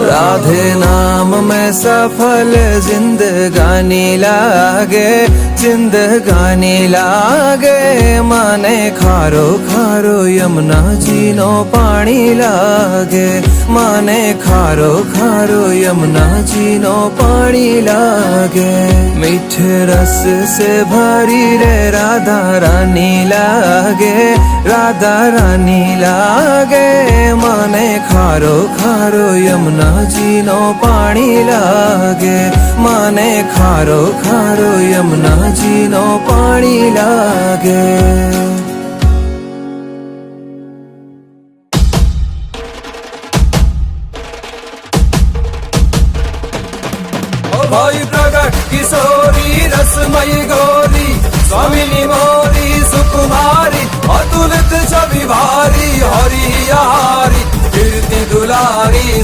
राधे नाम में सफल जिंदगानी लागे, जिंदगानी लागे। माने खारो खारो यमुना जी नो पानी लागे, माने खारो खारो यमुना जी नो पानी लागे। मीठे रस से भरी रे राधा रानी लागे, राधा रानी लागे। माने खारो खारो यमुना जी नो पानी लागे, माने खारो खारो यमुना जी नो पानी लागे। भाई प्रगट किशोरी रसमयी गौरी, स्वामिनी मोरी सुकुमारी, अतुलित छवि भारी हरि